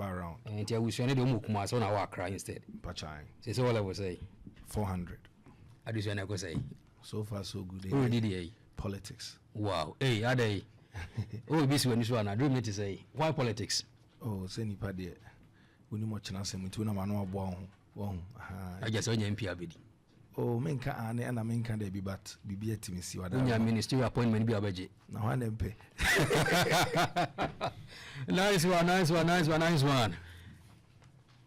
around. And I wish I need to move my son our cry instead. Pachai. Say all I will say. 400. I do say say. So far so good. Who did he? Politics. Wow. Hey, are they? Oh, this one I dream me to say. Why politics? Oh, say nipa there. We need more chance to na manu abo ho. I just only MP abedi. Oh, menka ane ana menka dey be but bibi etimi si wada. Unya ministerial appointment bi abeje. Na wan dem pay. Nice one.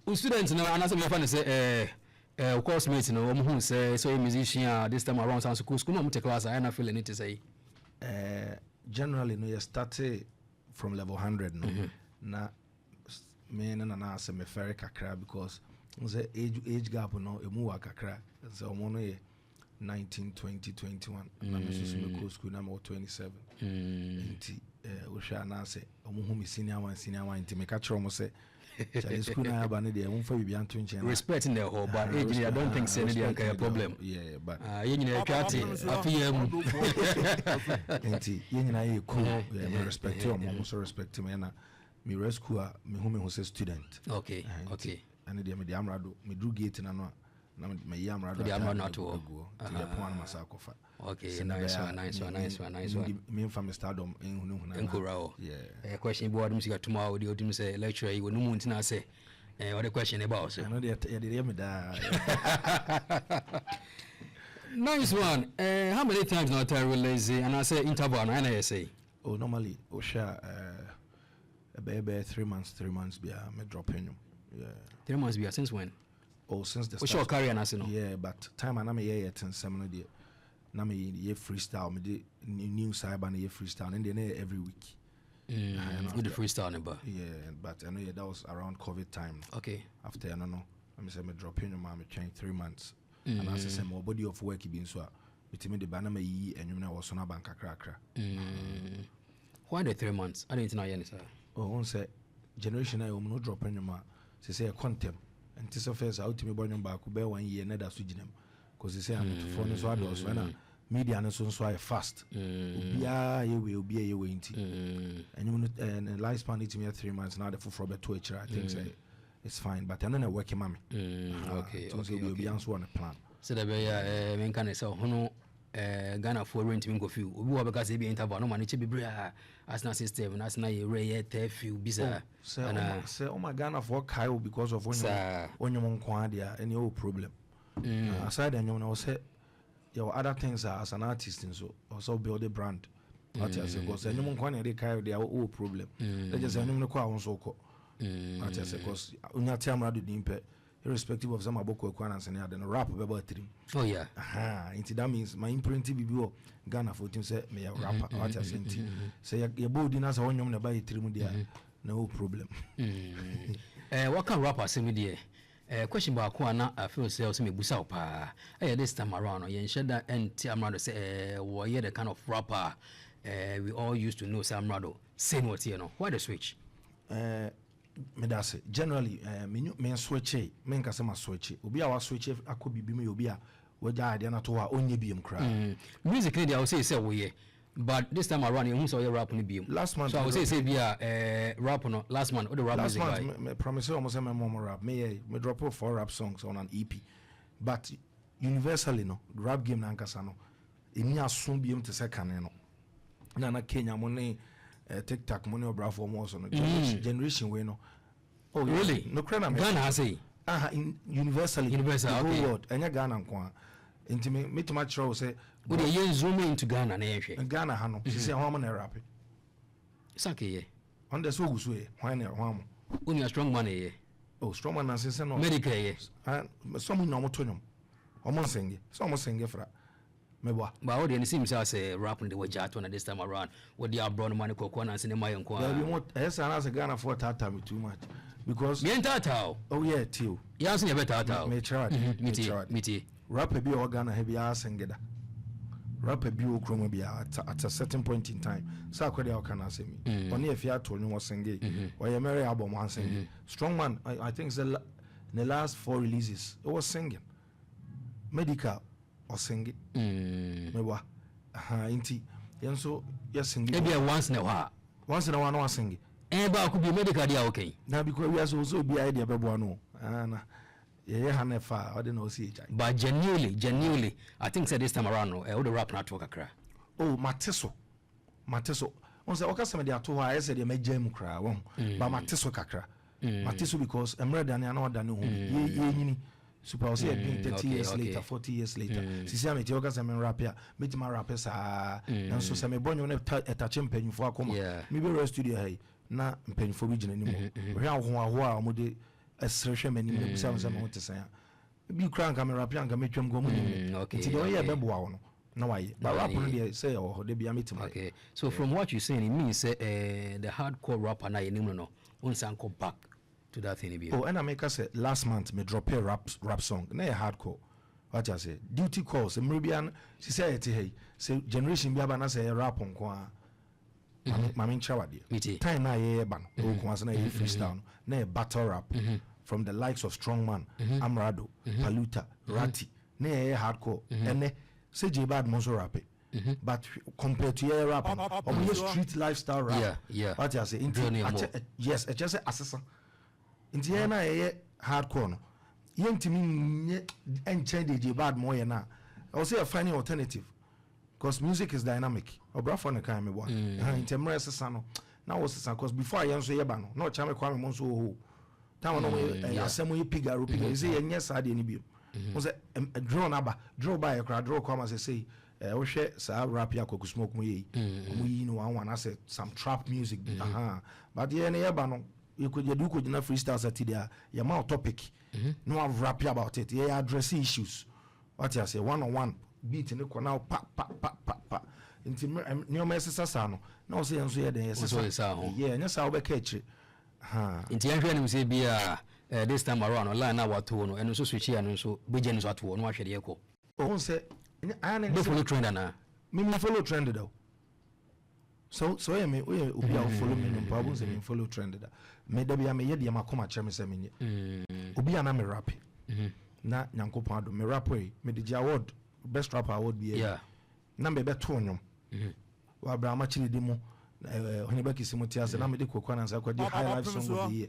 Who students now and as me fan say of course mates no who say so a musician this time around school no take class I na feel any to say. Generally no you start from level 100 no. Na me na say me ferry kakra because the age gap no emu wa kakra so omo no 19 20 21 na me so me go school na me 27 nti we hwa na say omo hu me senior one nti me ka kire omo say chale school na ba ne dey won fa bibia nto nchen respect in the whole but age I don't think say any kind of problem yeah but you nyina kwate afia mu nti you nyina ye cool me respect omo so respect me na me rescue me hu say student okay and dey me dey Amerado me drew gate na no na me ya Amerado dey Amerado to go to the point masakofa okay nice one me from stardom en huna yeah question board music atuma audio dim say lecturer you no munti na say what the question about so no dey me da nice one how many times now tell release and I say interval and I say oh normally o share about 3 months be me drop in yeah 3 months be since when oh since the start career na no yeah but time and me yeah 10 7 dey na me ye freestyle me dey new cyber na ye freestyle and then every week with the freestyle number yeah but I know yeah, that was around COVID time okay after I don't know I say me drop in my change 3 months and as I say my body of work be so bitimi de ba na me yi enwum na was na bank kakra why the 3 months I didn't know any sir oh one say generation I no drop in my say content and this first out me born back be 1 year na da so ginam because they say I'm to phone so adults when media no so fast obia ye we nti and life span it me 3 months now the for better I think say it's fine but I know na working mommy okay we'll be answer on a plan so the be men kan say hono Ghana for rent me go feel obi wa because be interval no man che bebre as na system as na ye re te feel bisa say oh my Ghana for kai because of onyom nko dia any problem aside onyom na say your other things are as an artist and so also build a brand what I say because onyom nko na dey kai dia problem they just onyom no kwa won so ko what I say because unya ti Amerado dimpe irrespective of some aboko ekwana and the rap about 3 oh yeah into that means my imprint bibi Ghana for team say me rapper what I say say your body na say onyom na buy 3 mu dia no problem what can rapper say me there question ba ko na I feel say me busa pa this time around yen sheda enti Amerado say we the kind of rapper we all used to know say Amerado saying what you know why the switch me da say generally me switch me nka say ma switch obi a wa switch akobibi me obi a waja ade na to wa onye biem kra music dey I will say we but this time around you say rap no biem last month so I will say be rap no last month the rap last music month me promise you almost say me mom rap me drop 4 rap songs on an EP but universally no rap game na nkasa no emi aso biem te say kan no na Kenya money TikTok money or bravo almost on generation way no oh really no crana Ghana say universal okay world enya Ghana nko enti me to match row say we dey zoom into Ghana na ehwe Ghana ha no say how man rap sake on the so guso e why na ho am uni a strong man e oh strong man na say no medical e some no motonum omo senge some senge fra meba but all the seems say rap in the wajato na this time around what the abroad money kokona and cinema yanko there be more esa na say Ghana for tata me too much because me tata oh yeah too ya so be tata me try me rap be o Ghana he be asengeda rap be o kromo be at a certain point in time so akwede o kana say me oni afia to ni was senge o ye mere album one singing strong man I think the last 4 releases it was singing medical or sing it mewa inti yenso yes sing it be once in a while no sing ba could be medical dia okay. Now because we are so be idea bebo no. Yeah, Hanefa, I don't know see. But genuinely, I think say this time around no, all the rap not work akra. Oh, Mateso. On say okay some dey ato ha, I said dey majam kra won. But Mateso kakra. Mateso because Amerado and no da no ho. Ye super say 30 years later, 40 years later. Sisi am te okay some rap here, meet my rappers ah. And so some bonyo na touch mpanyufo akoma. Me be studio hey na mpanyufo bi gina ni mo. We ho a mo de esrehwe mani me busa busa mo te san. Bi kra nka me rap ya nka metwam go mo ni. Nti do ye bebo wo no. No why but rap no dey say oh dey be meeting. Okay, so from what you're saying, it means the hardcore rapper na you no unsan go back to that thing be. Oh, and I make us say last month me drop a rap song na hardcore. What you say? Duty calls Meridian she say hey say generation bi aba na say rap nko a. Mami nchawa dey. Time na ye ban. O kwanso na ye freestyle na battle rap from the likes of Strongman, Amerado, Paluta, Ratty. Na ye hardcore ene say J Bad Monzo rap but compared to your rap or street lifestyle rap what you say yes I just say assassin into here na hardcore no yentimi enche J Bad mo ye na I say a finding alternative because music is dynamic obra for na kan me boy into mere assassin no na was assassin because before I answer ye ba no na cha me kwa me monzo ho time no asemo ye piga say ye nyesa de ni bi was a draw number draw by a crowd draw come as say we share sa rap ya koku smoke mu yi we no one I said some trap music but yeah na ba no you could do could na freestyle at there your mouth topic no have rap about it yeah address issues what you say one on one beat in the corner pa into new message sa no no say enso yeah den yeah nya sa we catch into yan say bia this time around online na wato no eno so switch ya no so beje no so ato no ahwede yeko oh say I follow trend na me follow trend though so yeah me we obi a follow me no problem say me follow trend da me da bia me ye de makoma kire me say me nye obi a na me rap na nyankopon ado me rap we me de award best rapper award bi na me be to nyom wa bra ma chiri di mu onye ba kisi mutia se na me de kokwa na sa kwa di high life song of the year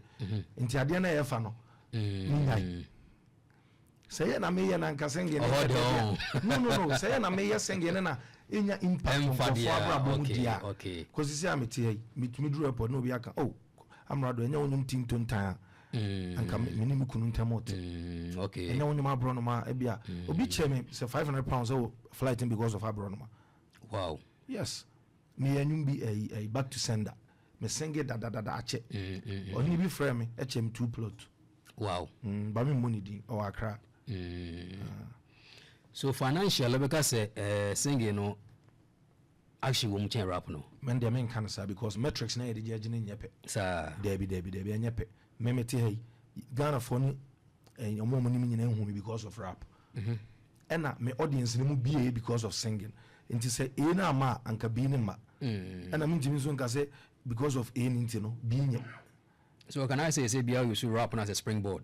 nti ade na ye fa no nyai say na me ye na nka sing no say na me ye sing na enya impact on for abra dia cause see am tie mitumi duru report no bi aka oh Amerado enya wonum team to ntan anka me ni kunu ntamote okay enya wonum abro no ma e bia obi che me say 500 pounds oh flight because of abro no ma wow yes me enyum bi a back to sender me sing it da ache oni bi frame me e chem 2 plot wow ba me money din o akra so financial because singing no actually we can rap no men dey men can say because metrics na dey judge ni nyepe sir debi nyepe me meti hey Ghana for ni omo ni nyina hu me because of rap and my audience ni mu be because of singing nti say e na ma anka bi ni ma and am ntimi so nka say because of e ni nti no bi nye so can I say bia you should rap as a springboard.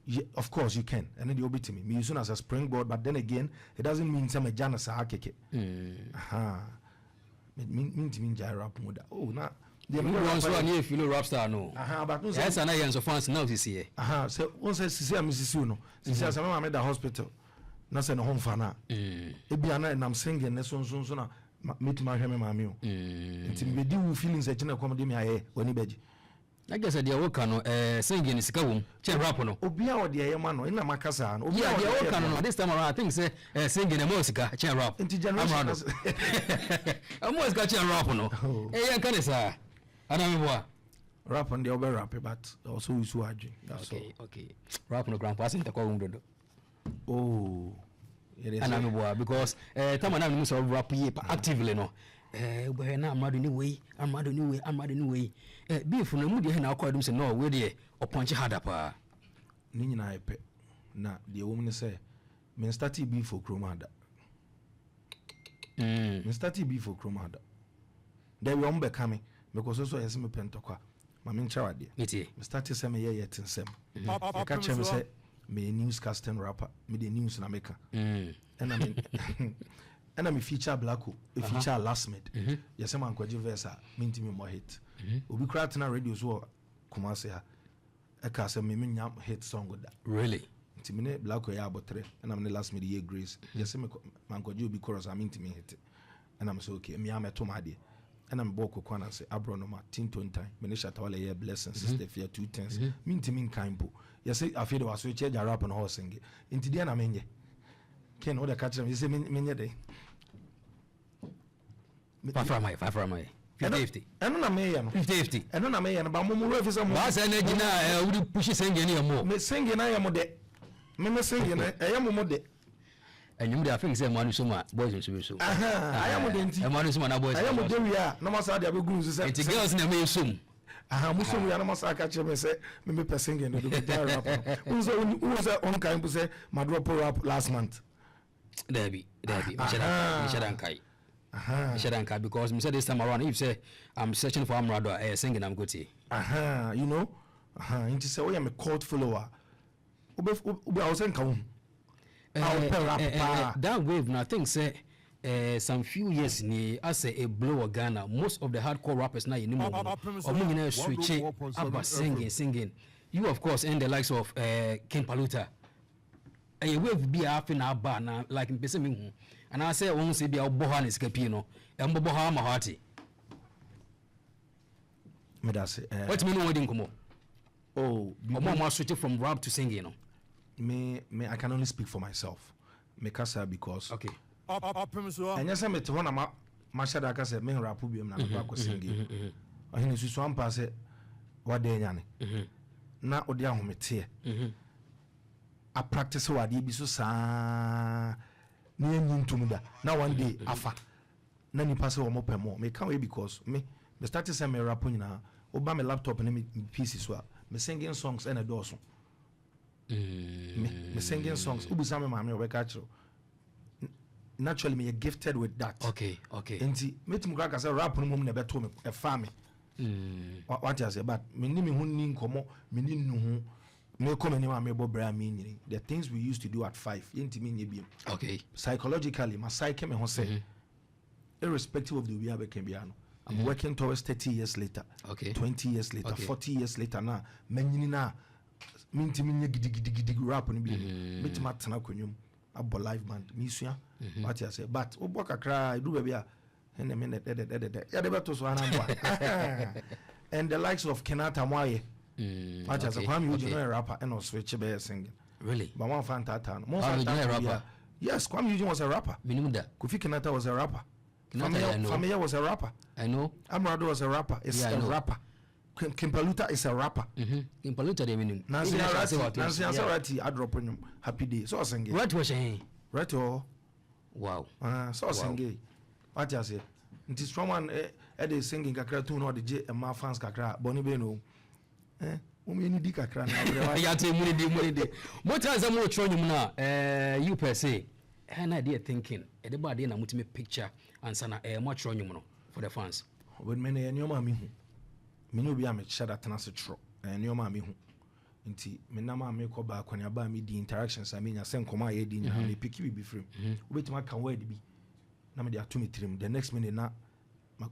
Yeah, of course you can, and then you'll be to me. Me use as a springboard, but then again, it doesn't mean some jana sa keke. It mean jai rap muda. Oh, na. The one so near filo rap star no. But no. Yes, and I am so fans now this year. So one says see am Mrs. Uno. She says I'm at the hospital. Na say no home fana. E bia na I'm singing na so na meet my home mami o. Nti me di wo feelings e chena come dey me aye woni beji. I guess the work no singing is kawum chen rap no obia o de yema no ina makasa no obia the work no this time around I think say singing e musica chen rap generation musica chen rap no yan kan say ana me boa rap on the over rap but also we so adwin okay rap no grandpa say take ko dodo oh ana me boa because time na me so rap actively no we na Amerado ni way beef no mu de na akwadum se no we de oponche hada pa ni nyina epe na de wo mu ne say me start beef for kromada me start beef for kromada there we be coming because so yes me pentokwa ma me nchawade me start say me ye yetinsem e ka chem say me newscasting rapper me the news na meka and I mean and I'm a feature Blacko, a feature last mate. Yes, I'm going to verse, mean to me more hit. obi kra tena radio so Kumasi ha eka se me nya hit song with that really ntimine black ya abotre and am the last me year grace just me mankoje obi chorus am ntimi hit and am so okay me am to my day and I'm boko kwana say abro no ma tinton time me ne shata wala ye blessing sister fear 2 tense me ntimi nkan po you say afie de waso che ja rap no ho sing nti dia na menye ken o de catch me say menye de far from my 50 eno na me ye no 50 eno na me ye no ba mo mo refi say mo ba say na gina we push sing ni mo me sing na ye mo de me sing na ye mo de enyum de afin say manu so ma boys so I am de nti manu so ma na boys I am de wi a na masa de abegu so say it girls na me so muso wi a na masa ka che me say me pe sing no do guitar rap unso on kan bu say ma drop rap last month Debbie me shadan kai because me say this time around if say I'm searching for Amerado singing I'm good to you know nti say we am a cult follower obe I was saying kan that wave now I think say some few years ni as a blow Ghana most of the hardcore rappers now you know switch about singing you of course and the likes of King Paluta a wave be happen aba na like in person me and I say won say be oboha na skapi no emboboha ma hati me da say what mean wedding komo omo switch from rap to singing no me I can only speak for myself me kasa because okay Opemsuo anya say me te ho na ma shada ka say me rap biom na me kwa singing ahine susu ampa say wade nya ne na odi ahomete a practice wade bi so saa na nyintum da na one day afa na nipa say omo pemo me can we because me started say me rap nyina oba me laptop na me PC so me singing songs and a dozen me singing songs ubi same mama we catch naturally me gifted with that okay enti metim kra ka say rap no mum na beto me e fa me what you say but me ni me hu ni nkomo me ni nu hu me come ni ma me bo bra me nyini the things we used to do at 5 enti me nye biem okay psychologically my psyche me ho say irrespective of the way I can be I'm working towards 30 years later 20 years later 40 years later na manyini na minti minye gidi rap ni bi mitima tana konwum abo live band mi sua what you say but obo kakra do baby a ene me ya de beto so ana mbo and the likes of Kenata Mwaye what you say kwam you know a rapper and also switch be singing really but one fan tata no one fan rapper yes kwam you was a rapper minimum Kofi Kenata was a rapper Familia was a rapper I know Amerado was a rapper it's a rapper King Paluta is a rapper. King Paluta de meaning. Nancy Arati I drop on happy day. So singing. Right was he? Right oh. Wow. So singing. What you say? It is from one they singing kakra tune or the J and my fans kakra Bonnie Beno. Umi ni di kakra na. Ya te muni di. What times am try you na you per se. An idea thinking. Everybody na mutime picture and sana much run you for the fans. When many and your mommy me no bi am shada tena se tro enyo ma me hu nti me na ma me ko ba kwanya ba me di interactions am nya sen koma ye di nya me piki bi frame obetima kan word bi na me dey ato me trim the next minute na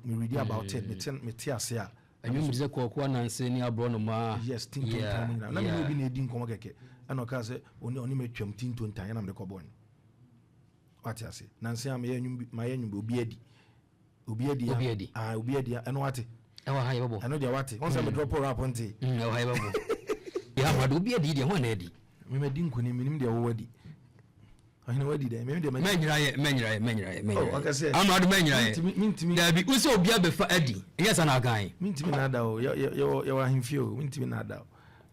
me read about it me te ase a enyo me ze ko na nse ni abro no ma yes tinton time na me obi na edi nkoma keke ana ka se oni me twam tinton time na me ko bon what you say na nse am ye enyo ma ye enyo obi edi eno wate ewa haye babo ano dia wate once me drop rap onti ewa haye babo ya ma do bi edi de ho na edi me medi nkoni minim de wo wadi ahina wadi de me de menyira ye oh akase Amerado menyira ye mintimi da bi uso obi abefa edi yes na gan mintimi na da o ye wa himfio mintimi na da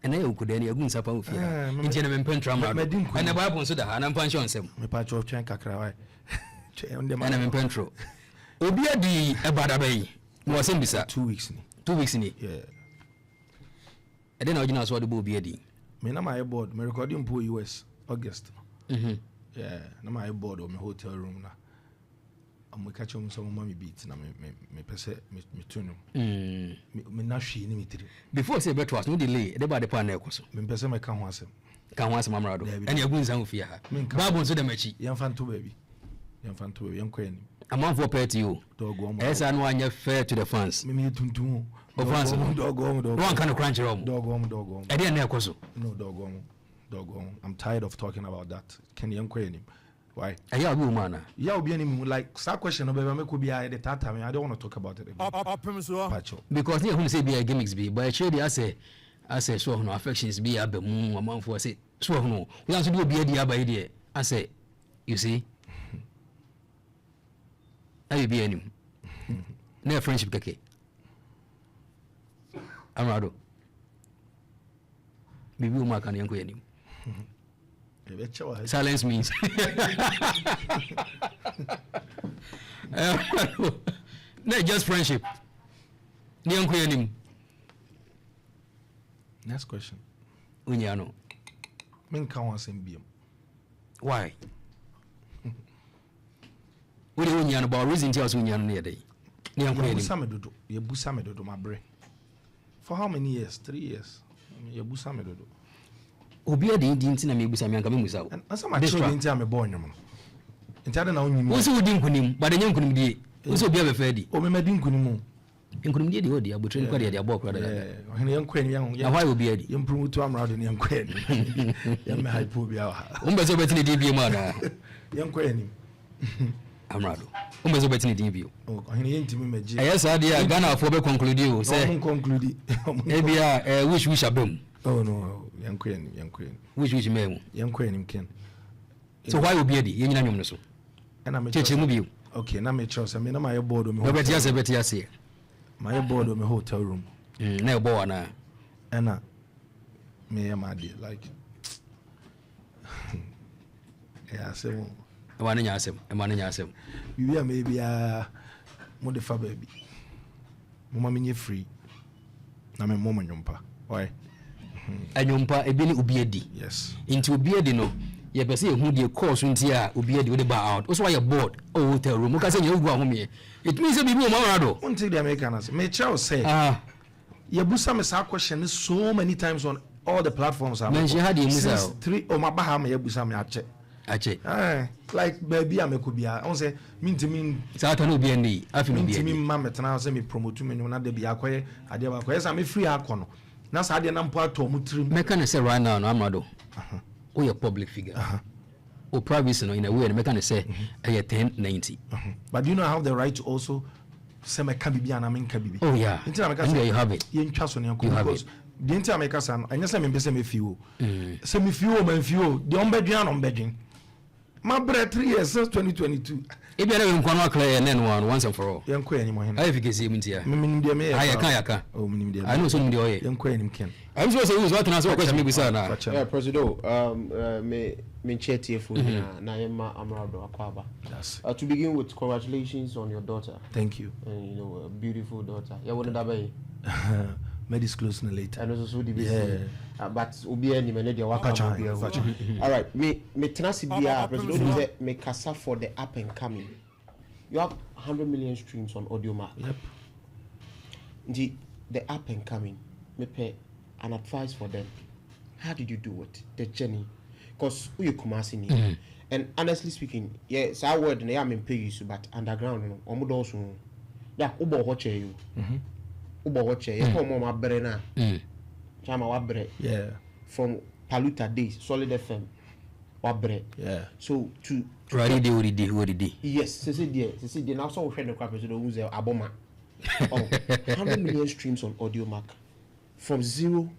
ena ye okude ne agun sapa ofia nti na me mpentra Amerado ena bible so da ha na mpancho nsem me pa cho twen kakra wa ena me mpentro obi edi ebada bayi mo sem bisa 2 weeks ni yeah eden original so de bo obi edi me na my board me recording po US August yeah na my board o me hotel room na amu ka chom so mama me beat na me pese me tunu me na hwi ni mitiri before say beto as no delay de ba de pa na ekoso me pese me ka ho asem Amerado ene agun san ofia ha bible so de machi yan fanto baby yan ko yani amount for party you esa no anya fair to the fans me tuntum France. Dog home. One kind of crunch room. Dog home. I didn't know Koso. No, dog home. I'm tired of talking about that. Can you inquire him? Why? Yeah, woman. Yeah, be any like start question about me could be at the time. I don't want to talk about it. Opemsuo. Because you who say be a gimmicks be, but actually I say so no affections be a be a month for say so no. We also do be a dia by idea. I say, you see, I be any. No friendship keke. Amerado. Bibi uma kan yanko yanim. Silence means. Not just friendship. Yanko yanim. Next question. Unyano. Men can want same beam. Why? What do you unyano about reason tells unyano near day? Yanko yanim. You busamedo my brain. For how many years? 3 years. You busamedo. Obi adi ndi na me busa me anka me musa wo. And some children nti am born nyam. Nti ada na onyimu. Wo se wodi nkunim, ba de nya nkunim die. Wo se obi abefa di. O me medi nkunim. Nkunim die de odi abotire ni kwa de abọ kra da. Ohene yankwa ni yan. Na why obi adi? Yemprumutu to Amerado ni yankwa ni. Yem me hypo bia wa. Umbezo betini di bi ma da. Yankwa ni. Amerado. Umbezo betini di bi. Ohene yentimi meje. Yes ade Ghana afọ be conclude o say. Conclude. Ebia wish abem. Oh no, yankwa ni. Wish memu. Yankwa ni ken. So why obi adi? Yenyina nwom no so. Na me cheche mu bi. Okay, na me chose me na my board me. Robert yase. My board me hotel room. Na e bo na. Ena me am ade like yeah, say Emane nya asem. Bibi maybe mo de fa baby. Mo ma me free. Na me mo nyompa. Why? Anyompa ebi ni obi adi. Yes. Into obi adi no. Ye pese ehu de course nti a obi adi we ba out. Also why you board hotel room. Mo ka say you go ahome. It means bibi o Amerado. Until the Americans. Me Charles say. You busa me sa question so many times on all the platforms. Mention had you musa. 3 o ma ba ha me busa me ache. Like baby am ko bia. On say mintimi sa ta no obi andi. Afi no obi andi. Mintimi ma metena say me promote me no na de bia akoye ade ba akoye say me free akono. Na sa ade na mpo ato mu trim. Me can say right now no Amerado. Oh, your public figure. Or privacy no in a way and me can say 1090. But do you know I have the right to also say me can be an amen can be. Oh yeah. And there you have it. You have it. The entire make us and I say me say me feel. Say me feel man feel. The on bedin. My bread 3 years since 2022. If you are going clear and then once and for all. You can't anymore. I think it's even here. I know some the way. You can't can. I'm supposed to use what answer question maybe sir now. Yeah, President, me chat for na Emma Amerado Akwaba. Yes. To begin with, congratulations on your daughter. Thank you. And a beautiful daughter. Yeah, what did that be? May disclose later. And also the but obi any me dey waka be. All right, me tenasi bia President say me kasa for the up and coming. You have 100 million streams on audio mark. Yep. The up and coming. Me pay an advice for them. How did you do it? The journey. Because you come asking and honestly speaking, yes, our word na am pay you but underground no. Omo do so. Yeah, ubo ho che you. Ubo ho che. You come ma bere na. Chama wa bere. Yeah. From Paluta days, Solid FM. Wa bere. Yeah. So to Ready day. yes, say now so we share the crap President who's aboma. 100 million streams on audio mark. From 0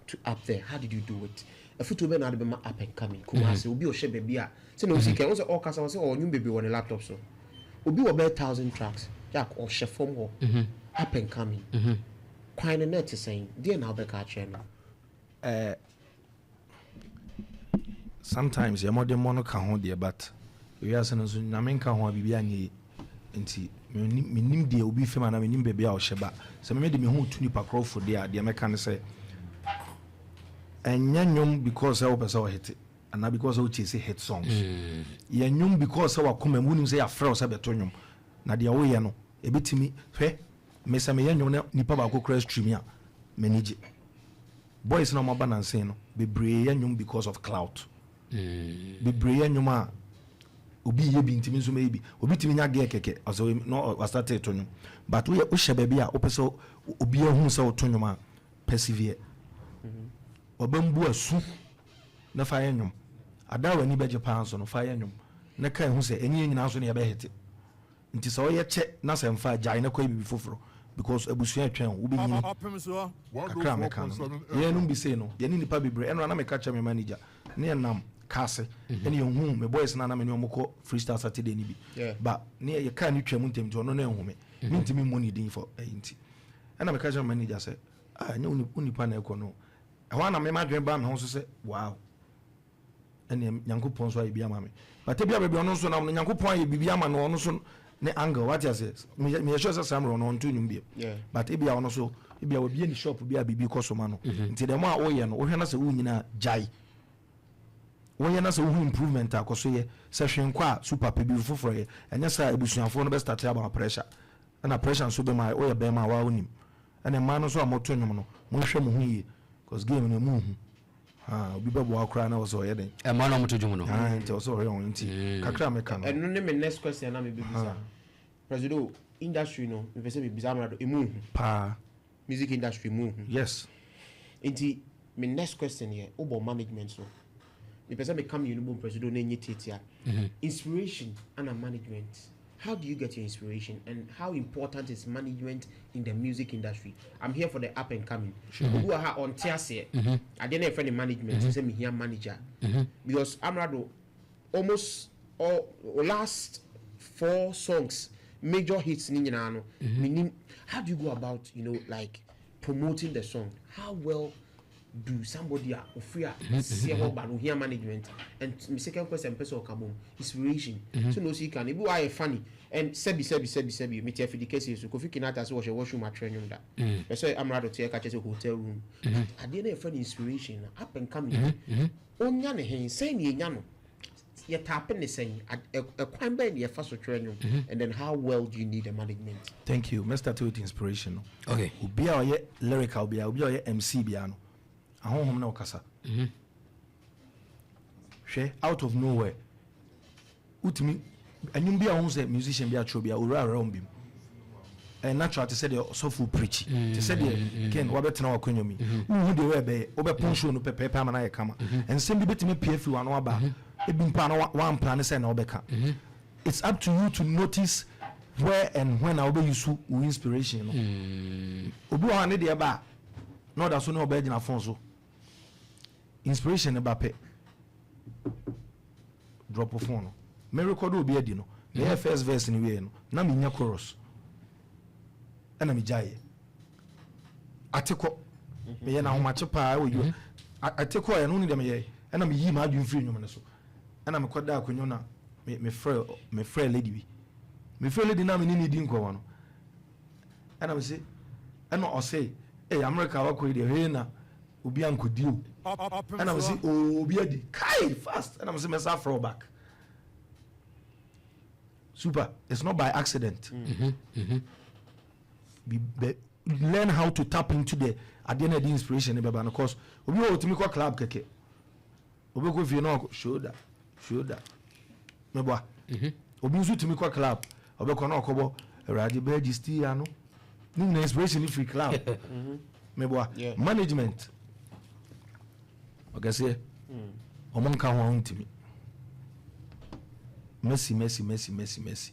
to up there. How did you do it? A photo ben had been up and coming. Kumasi will be a share baby. So no see can also all cast say or new baby on a laptop so. Will be about 1,000 tracks. Jack or chef from up and coming. Quite a net is saying, dear now the car channel. Sometimes you're more than mono can hold there, but we are saying, Namen can hold be any inti. Minim de obi fema na minim bebe a oheba se me de me hu tuni pakro for there de me kan say enyanwom because I person o hit and because I chase hit songs yenwom because I come munim say afra o say beto nwom na de wo ye no e betimi hwe me say me yenwom na nipa ba kokra stream a manage boys na mo balance no bebre yenwom because of clout bebre yenwom a obi ye bi ntimi nso maybe obi timi nya ge keke aso no was start to nyum but we hye baabi a opeso obi ehun se to nyum a persevere obambu asu na fa nyum ada wani beje pa so no fa nyum na kai hu se enyi nyina so ne ye be hete nti so ye che na se mfa jai na kwa bibi foforo because abusua twen wo be nyini akra me kan ye no bi say no ye ni nipa bebre eno na me ka che me manager ne nam kase ene ye hu me boys na me ne omko freestyle Saturday ni bi but ne ye ka ni twam ntem to no na hu me ntimi money din for enti ena me ka che manager say nya unipa na ekọ no ehwa na me madwen ba me ho so say wow ene Nyankopon so ayi bia ma me but e bia be ono so na Nyankopon ayi bibia ma no ono so ne angle what you say me sure say Samuel no ntu nyum bia but e bia ono so e bia obi ni shop bia bibi kosoma no nti dem a oye no wo hwe na say wo nyina jai wo ye na say wo improvement akoso ye say hwenkwa super pebi foforo ye enya say ebusuafo no be start about pressure na pressure so be ma oye be ma wa onim ene ma no so amoto nyum no mo hwe mo hu yi cause game no mu hu obi bebo akra na so ye den e ma no moto dwum no nti so ye on nti kakra me kan no ne me next question na me bibisa president industry no me pese bibisa Amerado emu pa music industry mu yes nti me next question here about management so me pese me come you no president na nyi tetia inspiration and management. How do you get your inspiration and how important is management in the music industry? I'm here for the up and coming. Who are on Tiase? I didn't have any management. Say me here manager because Amerado almost all last 4 songs major hits ni nyina no. How do you go about like promoting the song? How well do somebody offer see about here management? And my second question person come inspiration. So no see can be why funny and sebi me tell for the cases so Kofi Kinata so washroom training that so Amerado to catch a hotel room I didn't find inspiration up and coming onya ne hen say ne nya no you tapping the saying a quite bad your first training and then how well do you need the management? Thank you. Let's start with inspiration. Okay, obi a ye lyrical obi a ye MC bia no ahonhom na okasa hwe out of nowhere utimi anyum bia ho say musician bia tro bia ora around bim and natural to say the soulful preach to say the ken wa betena wa kwanyomi hu de we be obepon show no pepe ama na ye kama and sem bi betimi pf wa no aba ebi mpa na one plan say na obeka it's up to you to notice where and when I will use inspiration obi wa ne de ba no da so no oba gina phone so inspiration ba pe drop of phone me record obi adi no the first verse ni we no na me nya chorus ana me jaye atiko me ye na homache pa o yo atiko ya no ni de me ye ana me yi ma adwun free nyum ne so ana me koda akonyo na me frɛ lady bi me frɛ lady na me ni di nko no ana me say ana o say America wa ko de he na obi ankodi o ana me say obi adi kai fast ana me say me sa throw back super it's not by accident learn how to tap into the the inspiration because obi o timi ko club keke obi ko fi no shoulder me boa obi nso timi ko club obi ko na okobo Eradi Beji still ano ni inspiration free club me boa management ogase omon ka ho ntimi Messi.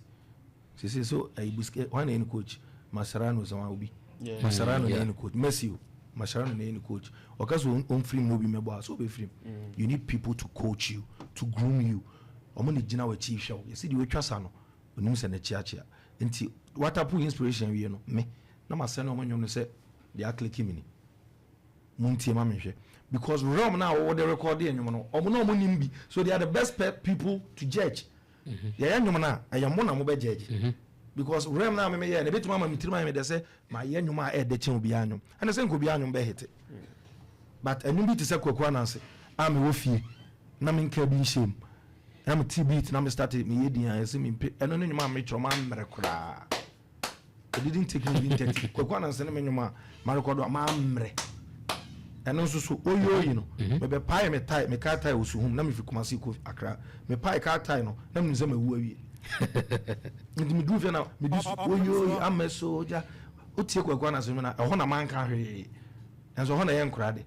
She so I buske one any coach Mascherano so obi Mascherano any coach Messi Mascherano any coach okaso on free movie mebo so be free you need people to coach you to groom you omo ni gina wa chief show you see the wetwasa no onim se na chiachia nti what up inspiration we no me na masɛ no omo nyom no se they are clicking me muntie ma mehwe because Rome now what they record here no omo no omo nimbi so they are the best people to judge yeah nyom na ayamo na mo be judge because Rome now me yeah na betu mama mitirima me de say ma ye nyom a e de chen obi anyom and say nko obi anyom be hete but anyom bi te say kwakwa na say am wo fie na me nka bi nhyem na me tibit na me start me yedin an say me eno no nyom a me troma mmere kura it didn't take me 20 kwakwa na say me nyom a ma record ma mmere and also so oyo you know me be pie me tie me car tie osuhum na me fi Kumasi ko Accra me pie car tie no na me nzema wu awie ndi me du fe na me dis oyo ameso ja otie kwakwa na so na ho na man ka hwe enso ho na ye nkura de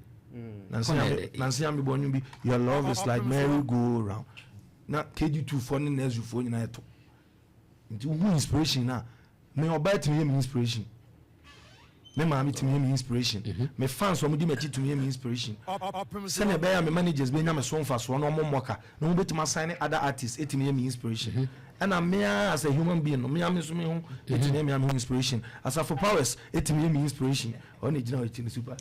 nansi am be bonyu bi your love is like merry go round na KG2 for ni na azu for nyina eto ndi wu inspiration na me oba timi me inspiration me ma me timi me inspiration me fans o mo di me timi me inspiration se na be ya me managers be nya me so mfa so no mo moka no mo betima sign other artists etimi me inspiration and me as a human being no me am so me ho etimi me inspiration as for powers etimi me inspiration on ejina o etimi super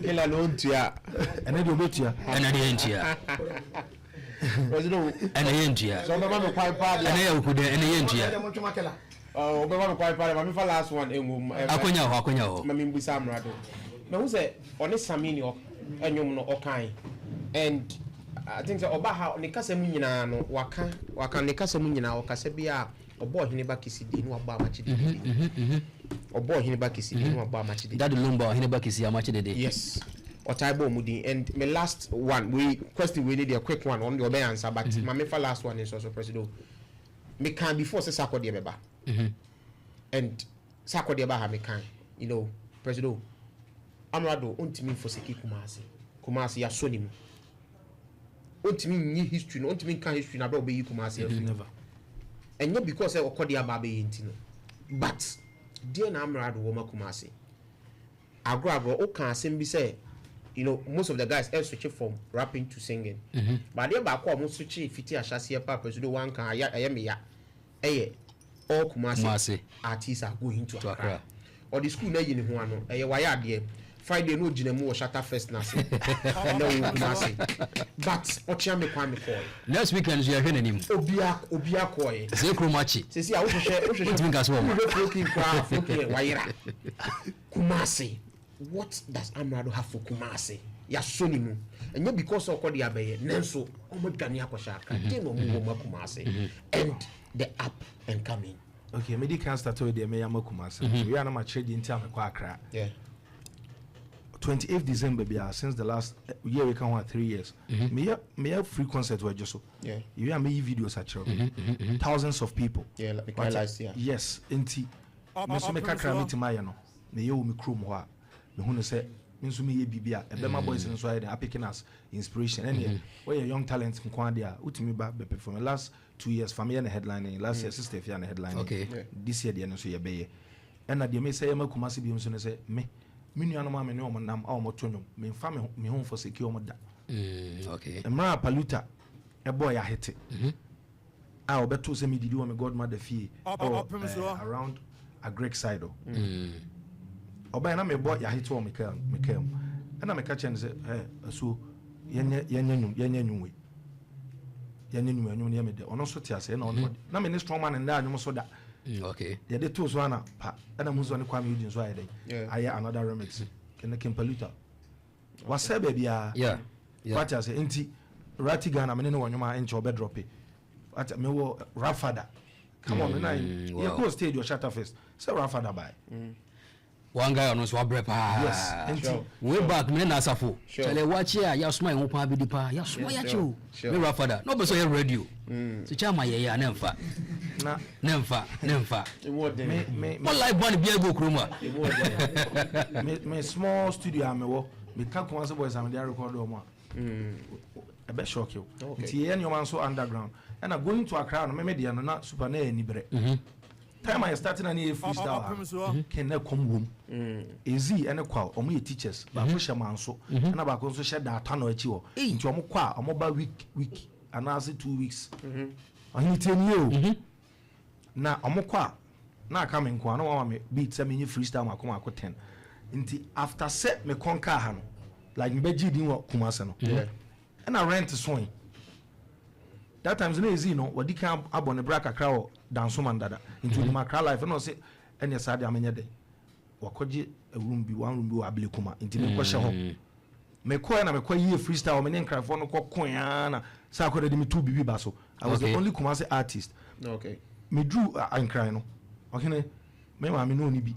kila no ntia ene de obetia ene de ntia ene yentia so be ma me kwai pa ene ya ukude ene yentia Obema me kwai pa ma me fa last one engum akonya ho ma me mbusa Amerado na hu say oni samini enyum no okan and I think say oba ha ne kasa mu nyina no waka ne kasa mu nyina okasa bia obo hene ba kisidi no aba amachi dede obo hene ba kisidi no aba amachi dede that lumba hene ba kisidi amachi dede yes otaibo mudi and my last one we question we need a quick one on the obey answer but my me fa last one is also president me can before say sakode beba and sakode ba ha me can you know president Amerado ontimi for seki Kumasi ya soni mu ontimi nyi history no ontimi kan history na bra obeyi Kumasi never and not because okode aba be yenti no but dear na Amerado wo ma Kumasi agro o kan asem bi say you know most of the guys switch from rapping to singing but they ba ko mo switch fiti ahase pa president one kan ayemeya all Kumasi artists are going to Accra or the school na yi ni ho ano waya ade Friday no ginemu or shatter fest na say and no Kumasi but otia me kwa me call next weekend you are hwe nanim obia koye Oseikrom machi sisi a wo hwe tinka so ma floating kwa floating wayira Kumasi what does Amerado have for Kumasi ya soni mu enye because okodi abeye nenso omodwane akosha aka dey no mu wo Kumasi and the up and coming okay me di can start with the me ya Kumasi we are na ma trade into Amekwa Accra 28th December bia since the last year we can 3 years me have free concert we just so you are me videos at thousands of people like highlights yes enti me so me kakra me timaya no me ye wo me chrome ho a me hu no say me so me ye bibia e be my boys no so I dey picking us inspiration and we young talent nko ade a utimi ba be perform last 2 years family na headlining last year sister Fia na headlining this year dey no so ye be ye and na dey me say ma Kumasi bi so no say me minu ma me ne o nam a o motonyo me fa me home for secure mo da okay emra paluta e boy ya hete a obeto se me didi o me godmother fie around a Greek side oba na me boy ya hete o me kam na me ka chen se so yenye nyum ne me de ono so tiase na ono na me ne strong man nda anyum so da okay ya de to so ana pa na mu so ne kwa me udin so ayede aye another remix kene kempaluta wasa ba bia what I say enti rati Ghana me ne wonyoma enche obe drop at me wo Rafada come on na you go stage or shatter fest say Rafada by one guy on so abre pa yes enti way back me na asafo chale wachi a ya soma ho pa bi di pa ya soma ya chu me Rafada no be so your radio so chama ye ya na mfa me live band bia go kroma me small studio amewo me ka Kwanso boys am dey record o mo a be shock you nti ye nyoma so underground and I going to Accra no me dey no na super na ani bre time I starting any freestyle can na come home ezi ene kwa omo ye teachers ba fo shema nso na ba ko nso she da ata no achi ho nti omo kwa omo ba week anase 2 weeks ahini teni o na omokwa na aka me nko na wa me beat se me freestyle makoma ako 10 nti after set me conquer ha no like me beji din wo Kumasi no and I rent swing that times na ezi no wadi kan abone bra kakra wo danso man dada into the Accra life no say ene sa de amenye de wakoje one room bi wo abele kuma nti me kwhye ho me ko na me ko yi freestyle me ne nkrafo no kokon ya na sa ko de me tu bibi ba so I was the only Kumasi artist me drew and cry no okay me ma me no ni bi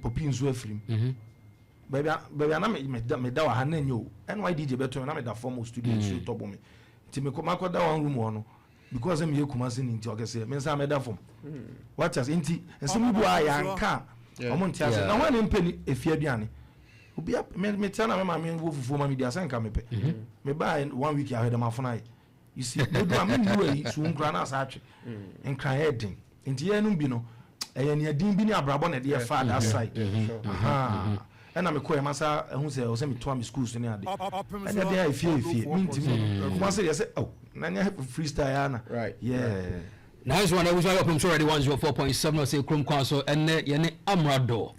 Opemsuo afrim baby na me da wa ha na nyo and why DJ beto na me da form studio so to me ti me ko da one room ho no because me yekuma se ni nti okese me sa me da form what has inti ensem bu a yanka omo nti ase na ho ne mpeni efia aduane obi me tia na me ma me wo fufu ma me dia senka me pe me ba 1 week ahead ma fona you see me do am no way so nkra na sa atwe nkra heading nti ye no bi no eye ne adin bi ni abrabo na de fa that side and me call masa who say o say me to am school so ne ade and dey efie minti kuma say say oh na freestyle ana right yeah nice one. I was Opemsuo already 104.7 Oseikrom Kwanso and yene Amerado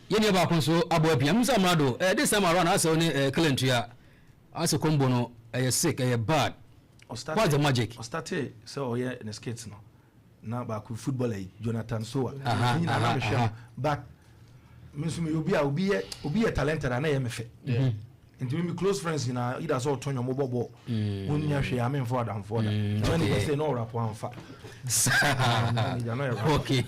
yene Kwanso aboapia musa Amerado this time around as only Kalentua as a combo no sick bad what's the magic started so yeah in the skates no na ba ku footballer Jonathan Soa but me obi a talented na ye me fe and me close friends in either so Tonyo Mobobo when you share am for them for when they say no rap one fa okay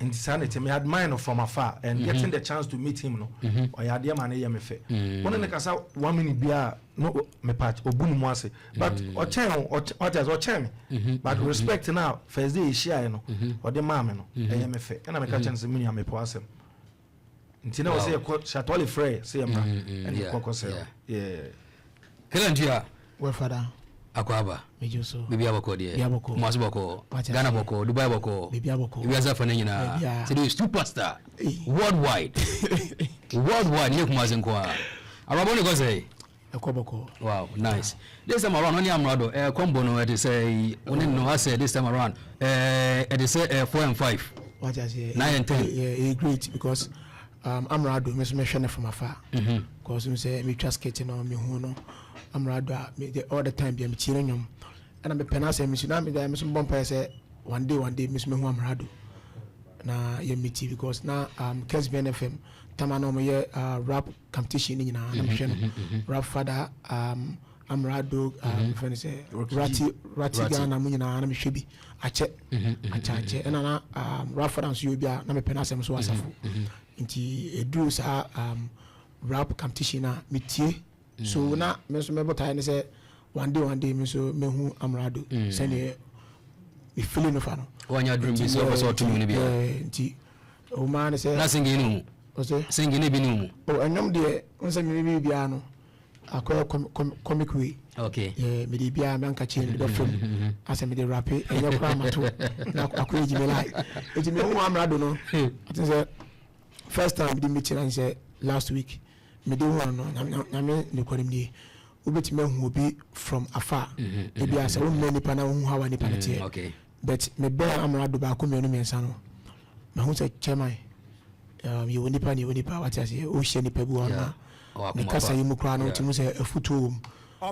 in sanity me admire from afar and getting the chance to meet him no or ya dear man ye me fe one na kasa 1 minute bia no me patch obunu mu ase but o chen but respect now first day share no or the mama no ye me fe na me ka chance me me po asem ntina o say Shatoli Frey say am and you kokko say yeah Kalentua well father akwaba mejo so bibi aboko de maso boko Ghana boko Dubai boko bibi aboko bibi azafa na nyina say the superstar worldwide ye kuma zen kwa arabo ne go say ekoboko wow nice this time around only Amerado combo no it say only no I say this time around it say 4 and 5 what I say 9 and 10 yeah great because Amerado me so me hwene from afar because me say me trust skating on me hu no Amerado all the time be me chire nyom and me pena say me so na me there me so bompa say one day me so me hu Amerado na ye me TV because na KSBN FM tamano mo ye rap competition ni na me hwe no rap father Amerado friend say Rati Ghana mu nyina na me hwe bi ache and na rap father so you bia na me pena say me so asafo nti edu sa rap competition na metie so na me so me botai ne say one day me so me hu Amerado send me feeling no fa no wanya dream bi so so to me bia nti o ma ne say na singing no o say singing bi no o enyom de onse me bia no akoya comic way okay yeah me de bia me anka chain do film ase me de rap enye kwa mato na akoya jibelai eti me hu Amerado no ati say first time we meet and say last week me dey one no na me ne kwarim die obeti me hu obi from afar e bia say won many pana hu hawa ni pana tie okay but me be Amerado ba ko me no mensa no ma hu say chairman you woni pa what I say o hye ni pa bu ona ne kasa yi mu kra no ti mu say afuto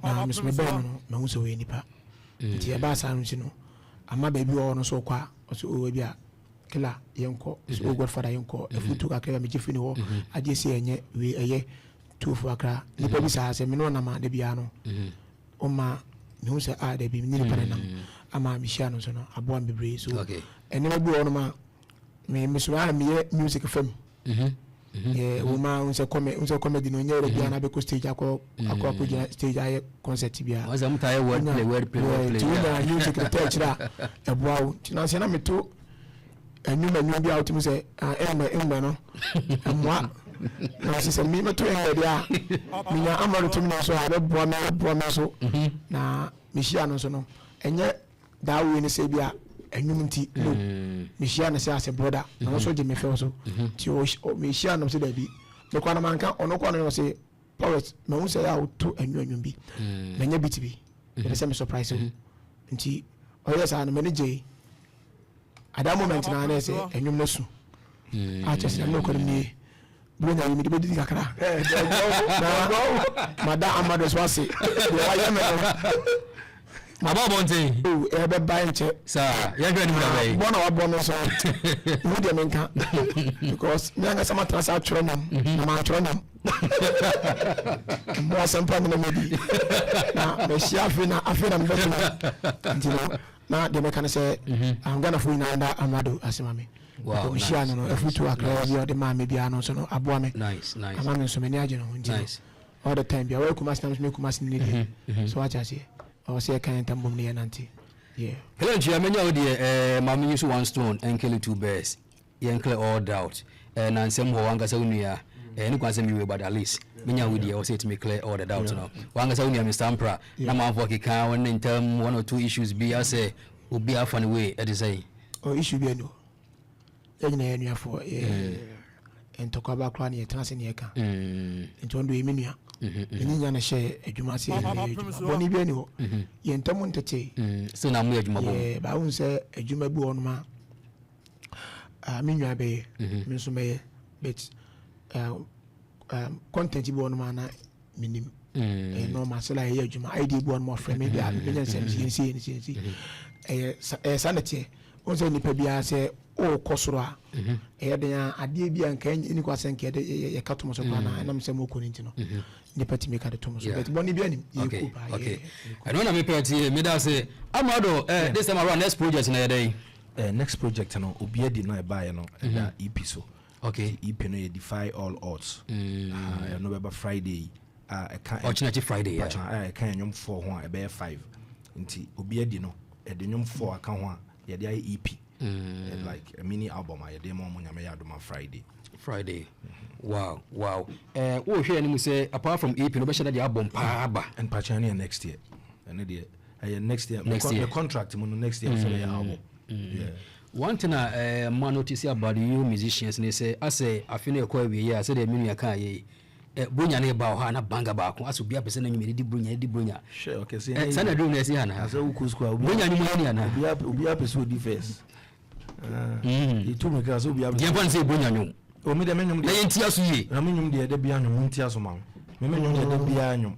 na me be no ma hu say we ni pa ti e ba sa no ti no ama ba bi o no so kwa o so o bia kila yenko so godfather yenko efutu kakra me jefini ho ade se enye we eye tufu akra ni pa bi sa se me no na ma de bia no o ma me hu se a de bi ni pa na ama mi sha no so no abo am bebre so ene ma bi o no ma me so a me music film o ma unse comedy no nyere bia na be ko stage akọ stage aye concert bia o za mutaye word play ti na music the touch da ebo awo ti na se na me to enyu bia o ti mu se embe no amwa na se se mi me to e dia mi na Amerado to mi na so abe bo me so na mi hia no so no enye da we ni se bia enyum nti no me hia na se as a brother na so je me fe so ti o me hia no se da bi me kwa na manka ono kwa no se poet me hu se ya o to enyum bi na nya bit bi me se me surprise nti o yes an me je at that moment na say enyum no su a just no ko ni bro na mi de bedi kakra madam Amerado so say wa ya me Aba bonte o be buy nche sa ya gbe ni mu bona wa bono so mu de menka because me anga sama trasa atworo nam na ma atworo nam mo sampa na me di na me shi afina me beto na de me kan say I'm gonna for ina Amerado asimame Wow, nice. No, if we to acquire the man maybe I know so no aboame. Nice. I'm having so many agents. Nice. All the time, be away kumas times me kumas need. So what I say, I say kind of bomb near nanti. Yeah. Hello, Chiamenya odi mama use one stone and kill two bears. Yankle all doubt. And ansem ho wanga sa unia. Ni kwanse miwe but at least menya wodi I say to me clear all the doubts now. Wanga sa unia Mr. Ampra. Na man for kika one in term one or two issues be I say obi afa ni way e dey say. Oh issue be no. Yanyina yanu for and talk about clan here trans in here kan. Nti ondo eminua. Ni nya na share adwuma se boni bi ani ho. Ye ntamu ntete. So na mu adwuma bo. Ba won say adwuma bi won ma. Minua be me so me but content bi won ma na minim. Normal so like here adwuma ID bi won mo frame me bia me nya sem si. Sanity. On say nipa bia say o kosoro a den ade bia nka ni kwase nka ye katomo so na enam say mo koni ntino nipa ti make ade tomo so but boni bia ni ye ku ba okay I know na me party me da say Amerado this time around next project na day next project no obi adi no e ba ye no da EP so okay EP no ye defy all odds no be Friday e kan Ochinati Friday e kan nyom 4 ho e be 5 nti obi adi no e de nyom 4 aka ho a ye dey EP like a mini album I dey mo nyame ya do ma Friday. Wow. Wo hwe ani mu say apart from EP no be share the album pa ba and pachani next year and the next year the contract mo next year for the album. Yeah. One thing man notice about you musicians they say I say I feel ko we here say the menu kan ye bunya na ba ho na banga ba ko aso bia pese na nyumedi di bunya sure okay say sana do na say ana asa ukusku bunya nyumu ani ana bia pese odi first itu me ka so bia dia ban say bunya nyum o me de menyum de ntia so ye na menyum de bia nyum ntia so ma me menyum de bia nyum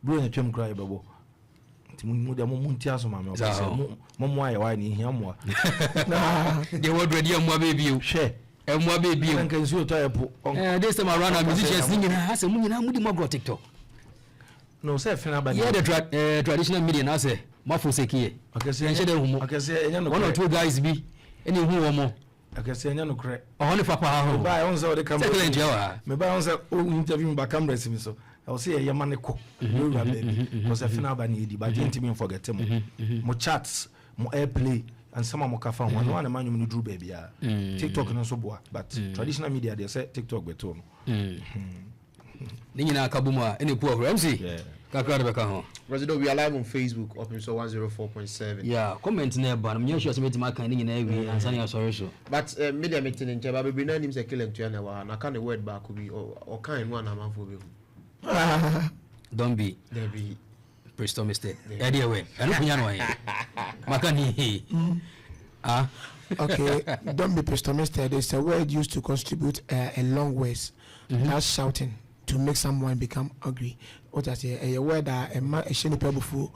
bunya twem kra bebo nti mu de mu ntia so ma me o say mo aye wa ni hia mo de wodre de mo baby o hwe emwa baby o nkan so to epo this time around our musicians singing asa mu nyina mu di mo go TikTok no say fina ba yeah the traditional media na say mafo sekie okay say enche de humo okay say enya no one or two guys bi eni hu wo mo okay say enya no kre oh ne papa ha ho ba on say o de camera me ba on say o interview ba camera sim so I will say ya man ko no baby because fina ba ni di ba didn't me forget mo chats mo airplay and some mo kafa one one man you do baby TikTok no so boa but traditional media they say TikTok beto no ni nyina akabumu a ene poor MC kakra de beka ho President we are live on Facebook Opemsuo 104.7 yeah comment na ba na me sure say metima kan ni nyina ewi ansa na sorry so but media meeting nche ba be na nim say kill ntua na wa na kan the word ba ko bi o kan no na manfo be don't be there be Bristol mistake idea way anu kunya no ye makani okay don't be pessimistic. It's a word used to contribute a long ways that's shouting to make someone become angry. What I say a word that a man a shiny pebble fool.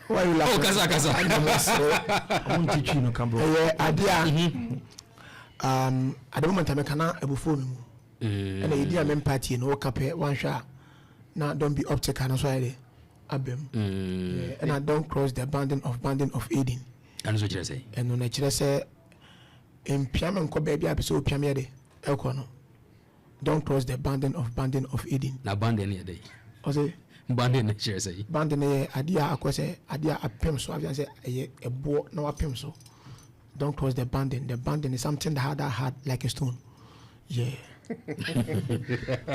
Why you laughing? I won't teach you no camera. Idea at the moment I cannot a before me and the idea men party no cape one shot. Now don't be optic and so abem and I don't cross the boundary of Eden. And so you say and when I say in piano ko baby episode piano de elkono don't cross the boundary of Eden. Na boundary here dey o say boundary na share say boundary adia akwese adia apem so I say a bo na apem so don't cross the boundary is something that hard like a stone. Yeah.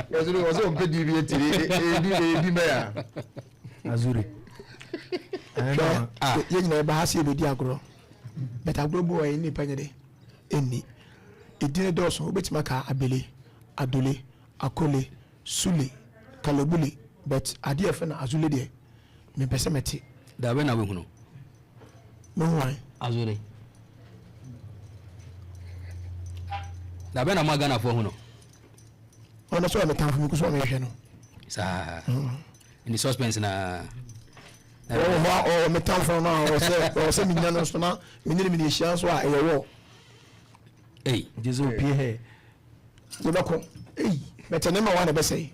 was on PDV di meya Azuri ye nyina ba hase be di agro but agro bo e ni panyede eni edine doso obetima ka abele adole akole sule kalobule but ade efe na azule de me pese meti da we na we hunu no why azule da be na magana fo hunu ono so me tan fu mi kuso me hwe no sa in suspense na me tan fu no o se mi nyano so na mi ni hia so a e wo jesu pie he yo bako mete ne ma wa na be sei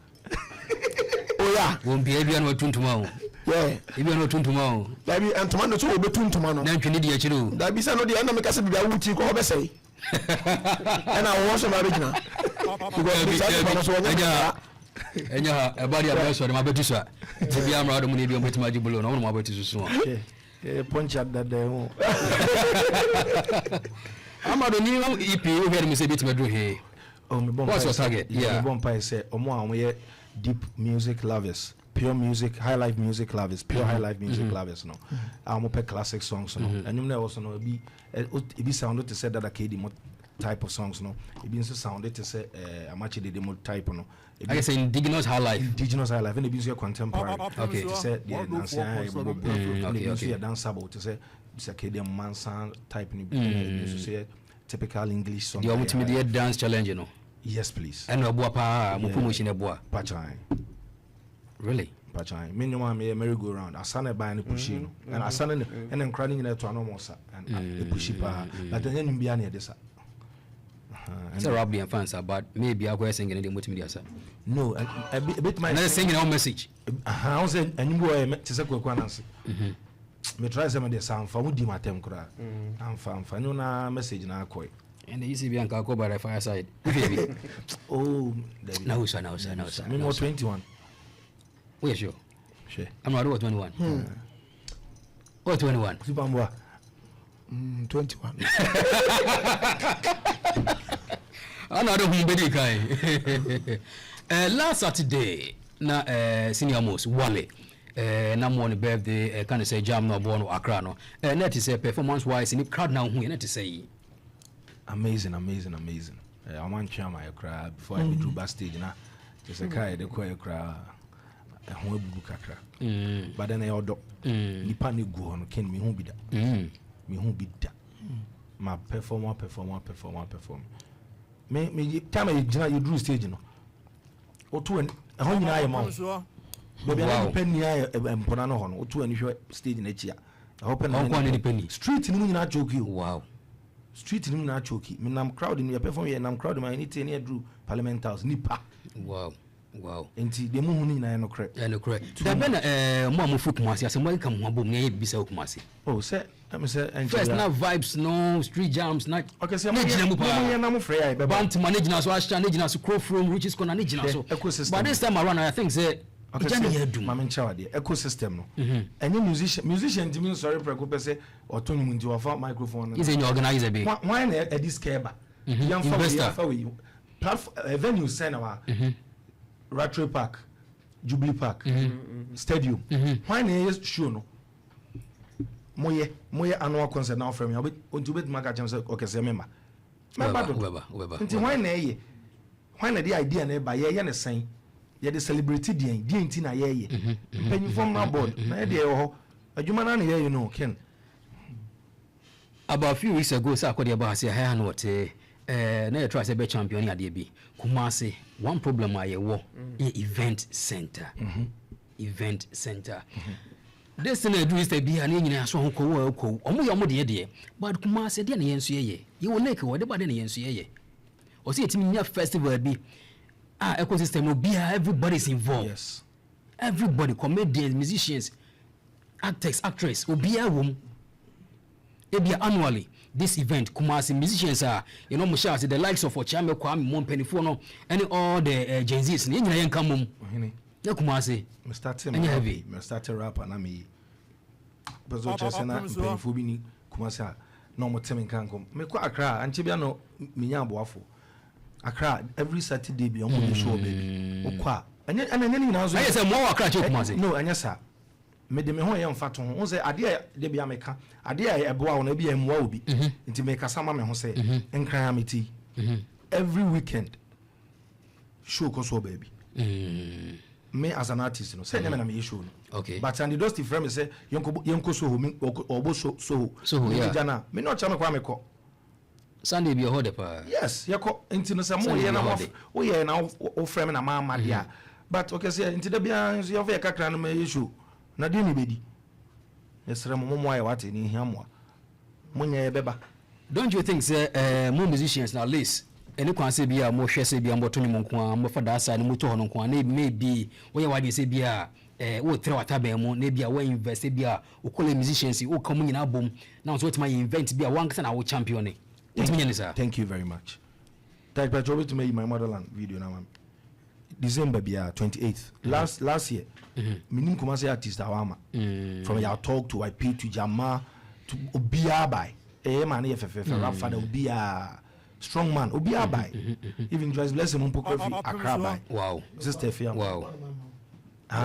o ya won bia bia no tuntuma o Yeah. If you know Tuntuma, That be and tomato so be tuntumano. then you need the chiru. That be say no the enemy can say be a wuti ko be say. And I was some original. Enya ebadi abeso de mabetu so. Tibi Amerado mu ne bi obetima jibulo no mo mabetu so. Punch at that day. Amerado ni EP o hear me say betima do he. What's your target? Yeah. Me bomb say omo deep music lovers, pure music, high life music lovers, pure high life music lovers no. Amo pe classic songs no. Enyum na also no be sound to say that KD type of songs no. It be sound to say amachi de demo type no. I guess indigenous high life. Indigenous high life and it be contemporary. Okay. To say the dance okay. danceable to say it's a KD mansan type ni be say typical English song. The ultimate dance challenge, you know. Yes, please. And no pa mo promotion e boa. Pachai. Really? Pachai. Me no ma me merry go round. Asana buy no push no. And asana and then crying in to no more sa and the push pa. But then you be an edesa. It's a rap and fans but maybe I go singing in the multimedia sir. No, a bit my singing our message. How say and boy to say kwanansi. Me try some of the sound for mudi matem kura. Am fa no na message na akoi. And the ECB and Kako by the fireside. Oh, no, sir. Me more 21. Oh, yeah, sure. Sure. I'm not 21. What 21? 21. I'm not a baby guy. Last Saturday, na senior most Wale. Na one birthday, can say jam no born Accra no. Let is performance wise in the crowd now. Who to say. Amazing. I want to share my crowd before I do backstage now. Just a guy the choir crowd. I want to book a crowd. But then I order. Nipa ni go on ken me who be that. Me who be that. My performer. Me time you drew stage no. O two and how you know mouth. Baby I penny I mpona no hono. O two and you stage na chia. I hope na penny. Street ni na joke you. Wow. Street ni na choki me nam crowd ni perform here nam crowd my anything near drew parliament house nipa wow enti de mu hu ni na no correct da bena mo amufu kumasi ase mo kan mo bom na bisa kumasi oh say am say first na vibes no street jams na okay say mo na mo free ai be band manage na so asha manage na so crow from which is corner manage na so but this time around I think say Mama Chawade ecosystem no. Any musician to me sorry preko pese otonu munti wa microphone. Is in organizer be. Why na e this keba. Young for we platform venue send our Ratray Park, Jubilee Park, Stadium. Why na show no. Moye annual concert now from me. On to bet maka cham say okay say member. Weba. Nti why na ye? Why na the idea na ba ye na sen. Yeah, the celebrity the intina ye. Penny from my board. Na de ho. Adwuma na you know, Ken. About a few weeks ago, sir, I about say I know what na try say be champion ya bi. Kumasi one problem I wo event center. Event center. This thing do is to be an engineer so ko omo yo mo de but Kumasi de na yensu ye. You will make what de na yensu ye. O see it me festival bi. Ecosystem no be everybody's involved. Yes. Everybody, comedians, musicians, actors, actresses, obia room. Ebia annually this event Kumasi musicians are Musha the likes of Ochame Kwame Mompenifono and all the Gen Z's ni nyina yenka mum. Na Kumasi. Me start rapper na me. Bezo chese na mpenifo bi ni Kumasi na mo temi kan kom. Me kwa Accra anche bia no minya aboafo. Accra every Saturday be on the show baby. Okwa. Anya ni na zo. I say more Accra che Kumasi. No, anya sa. Me de me ho ye mfa to ho. Wo say ade de bia meka. Ade eboa wo na bia emwa obi. Nti me kasa ma me ho say enkran ameti. Every weekend show koso baby. Me as an artist no say na me show no. Okay. But and the dusty friend say yenko so ho me obo so yeah. Jana me no chama kwa me ko. Sunday be a hode pa. Yes, yako into no some way na wo ye na o frame na mama dia. But okay say into da bia so you kakra no me issue. Na de ni bedi. Yesre mo aye wate ni hia mo. Munya ye beba. Don't you think say more musicians na list any kwan say bia mo hwe say bia mboto ni mo nko a mo fa da side mo to ho no nko a na maybe wo ye wade say bia wo tre wata be mo na bia wo invest bia wo call musicians wo come nyina bom na so wetima invent bia wan kasa na wo champion ne thank you very much. That but to make my motherland video now December bia 28th last year minim Kumasi artist awama from your talk to IP to Jama to Obia by man rap father Obia strong man Obia by even just bless him Mpokwe Accra by wow sister Fia wow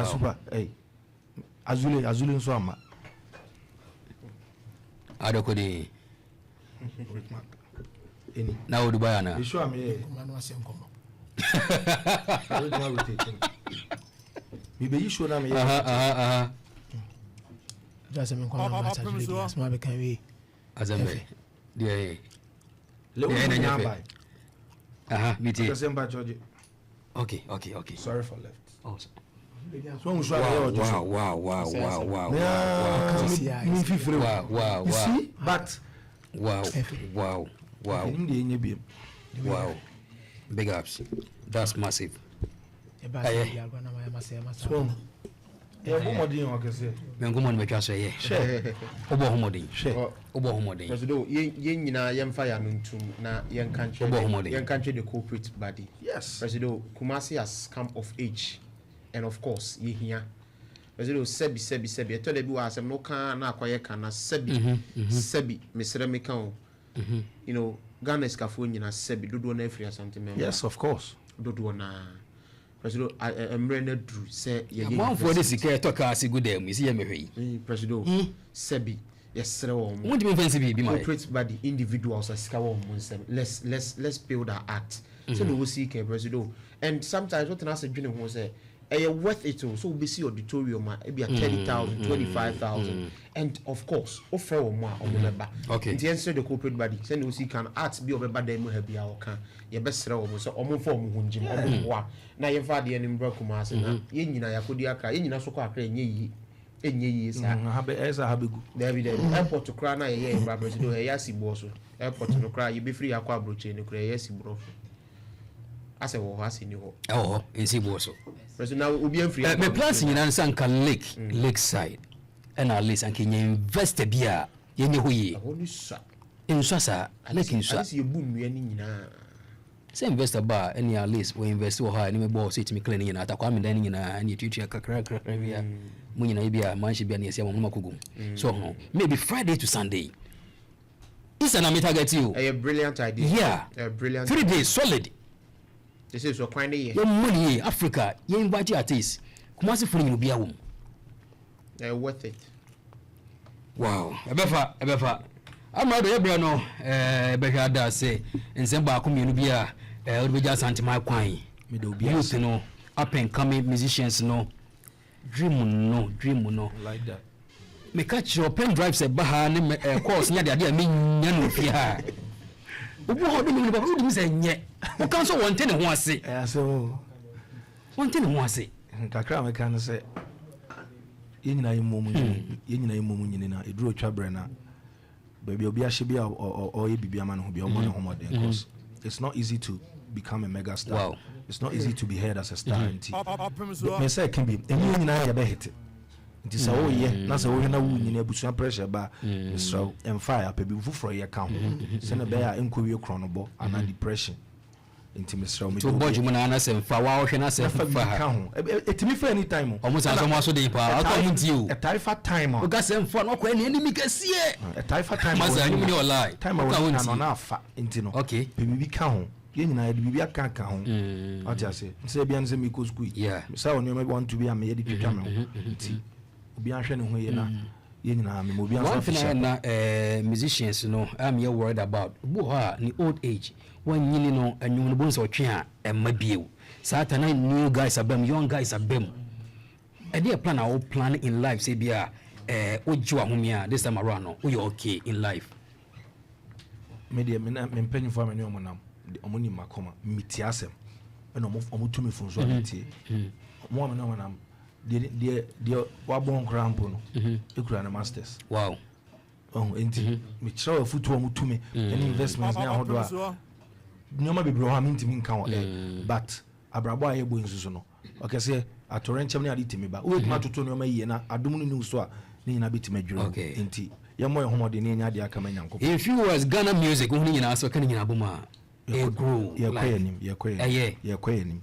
super hey azule so ama adokodi na wo Dubai na show me man was in come me be show na me just me come na Opemsuo small be kan we azambe dia le na buy biti December George okay sorry for left oh so we show wow me feel wow you see but wow big ups that's massive so homodin o kese me ngomo no betwa so ye obo homodin obo homodin president yen nyina yen fa ya no ntum na yen kanche the corporate body yes president Kumasi has come of age and of course ye hia president sebi eto da bi wa asem no kan na akwaye kan na sebi mesere me kan you know Ghana is kafo nyina sebi dodo na afri asante member yes of course dodo na president emrena dru say ye man for this ke to ka asi good am isi ye mehwe president sebi yesere wo mo won't be fancy be my corporate body individuals asika wo mo nsem let's build our act so no we see ke president and sometimes what na say dwene ho say worth it so we see auditorium e be 30,000 25,000 and of course offer o mo meba okay the answer the corporate body say no see can art be obeba dem ha bia o kan ye besere o mo so o mo form ho njim o mo na ye fa de ni mbra Kumasi na ye nyina yakodi aka ye nyina so ko akra enye yi sa ha begu David airport to kra na ye mbra president he ya sibo so airport no kra ye be free akwa abroche ni kra ye sibo ase wo ha si ni ho insi bo so president now obi am free me plans nyina nsa nka lakeside and at least anke nye invest bia ye ne ho yi inso sa lake inso asi ye bu nua ni nyina say investor ba any at least we invest wo ha ni me bo so itimi clean nyina atakwa me dan nyina ni tutu kakra bia mu nyina bia manchi bia ne ese mo makugum so no maybe Friday to Sunday is an target you a brilliant idea a brilliant 3 days solid. This is what kind of year. Your money, Africa, you invite artists. Kumasi for you be a woman. Worth it. Wow. Ebefa. Amerado Ebrano, Ebeha da say, in Zemba Community be a Obeja Santi my kwine. Youth no, up and coming musicians no. Dream no. Like that. Me catch your pen drives a baha course near the idea me nyanu fia. Obu ho do me ba do say nye. O kan so wonte ne ho ase. So wonte ne ho ase. Kakra me kan say ye nyina yimomu nyine na eduro twabre na baby obi ahye bia o ye bibia ma no ho bia o mo no homoden cause it's not easy to become a mega star. Wow. It's not easy to be heard as a star me say can be enu nyina ya be hit. Nti sa wo ye na sa wo hwe na wo nyina abusua pressure ba so emfire pa bi fufuro ye ka ho se na be ya enkowie kronobo ana depression nti me sraw me to bodge mu na na se mfa wa wo hwe na se fa ka ho etimi fa anytime o mo sa so mo so de pa o mu ti o a taifa time o ga se mfa no kwa ni enemy kasie a taifa time ma sa ni mu ni online time o na no na afa nti no okay bi ka ho ye nyina ye bi aka ka ho ati ase se bia nse mi ko school sa woni me want to be am ye di twitwa me nti obi ahwe ne ho ye na ye nyina me obi one thing na musicians no am you worried about bu ha ni old age when nyini no anwum no bon so twe a emma biew satana new guys abem young guys abem e dey plan our plan in life say bia ojiwa homia this time around no we okay in life me dey me mpanyin for me ne omonam omoni makoma mitiasem e no omutumi funso atie mo me no omonam de wabon krampo no ekura na masters wow enti me chira futu omutumi any investments na hodo a nyoma bebro ha mintimi nka ho but abrabo aye bo nsusu no okay say atorenchem ne ade timi ba we tuma toto no ma yie na adom no ni so a ni nyina betime dwuro enti ye mo ye homode ne nya de aka ma nyanko if you was Ghana music who nyina so kan nyina boma e grow ye kwayenim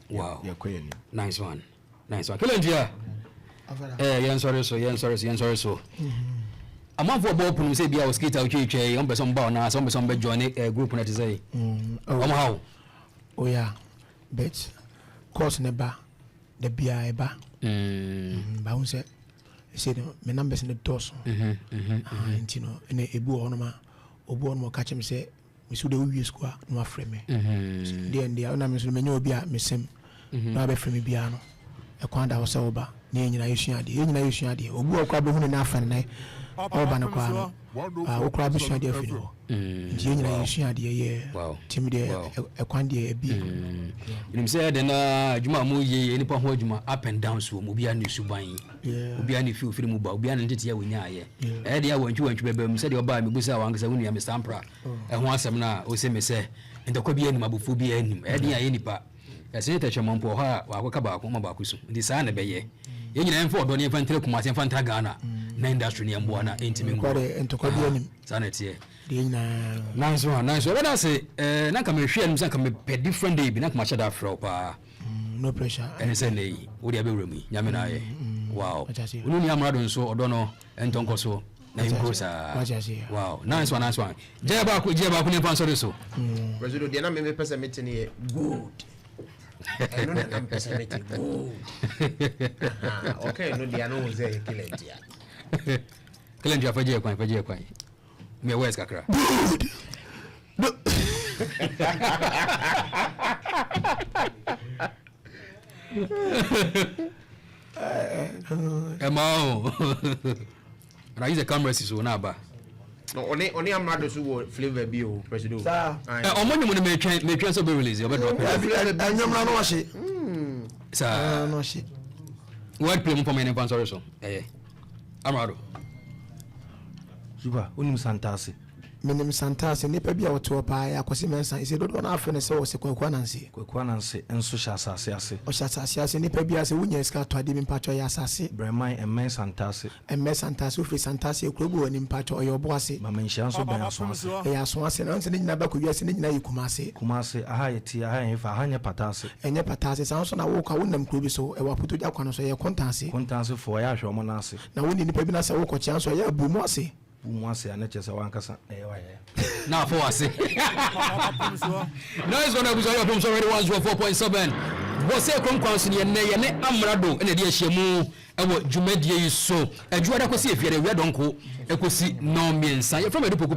wow ye kwayenim nice one Kelendia yen sorry so amafo bo punu say bia o skita o twetwe on person ba na so on person be join group na to say how oh yeah bet course ne ba the bia e ba ba un say me numbers ne dos enti no ene ebu ho no ma obu on mo catch me say me su de wi school no afre me dia na me so me nya obi a me sem na be frɛ me bia no e kwanda wo say oba ne nyina yesua de obu okwa be hu ne na afa ne oba ne kwa no okra be sua de afi no nti nyina yesua de ye tim de e kwande e bi nim say de na adwuma mo ye nipa ho adwuma up and down so mo bia ne suban obi ani fi ofiri mu ba obi ani tete ya wonya aye e de ya wantwi bebe mu say de oba me busa wankasa wonu ya me sampra e ho asem na o se me say ndakwa bi anim abufu bi anim e de ya ye nipa ese te chemampo ha wakoka ba ko ma ba kusu ndi sa na beye ye nyina enfo odo ne enfantre kuma se enfantra Ghana na industry ne mbo na entimi ngo kware entokwa bi anim sa na tie de nyina nice we da say na ka me hwe anim sa ka me pe different day bi na kuma chada afro pa no pressure ene se nei wo dia be wremu nyame na ye wow unu ni Amerado nso odo no entonko so na inkosa wow nice one je ba ku ne pan so so president de na me pesa meeting here good I know that I'm personality good. Okay, no dia no say Kelendia faje kwan me wes kakra good Emao na use camera so na ba no only Amerado so flavor bi o president omonyo mo me twen so be release you be drop anyamra no wahye sa no wahye word play mo for me pan sorry so Amerado super unim santase menim santase nipa bi a woto pa ya kwose mensan ise dodo na afa ne se wo se kwakwa nanse enso sha asase ase o sha asase nipa bi ase wunya ska to ade bi mpacho ya asase breman emmen santase ufri santase ekrobu woni mpacho oyo bo ase mama nhia so ben aso ase ya aso ase na nse ne nyina ba ko wiase ne nyina yikumase aha yeti aha yefa aha nya patase enye patase san so na wo kwa wonam krobi so e waputo ja kwa no so ye kontanse fo ya hwe mo na ase na woni nipa bi na se wo ko chian so ya bu mo ase umwase anechesa wankasa waye na for ase nice one abuzo Opemsuo ready 104.7 Oseikrom Kwanso ne Amerado ene de ahiemu ewo dwumadie yi so adwuada kosi efiere we donko ekosi no miensa ye from edupoku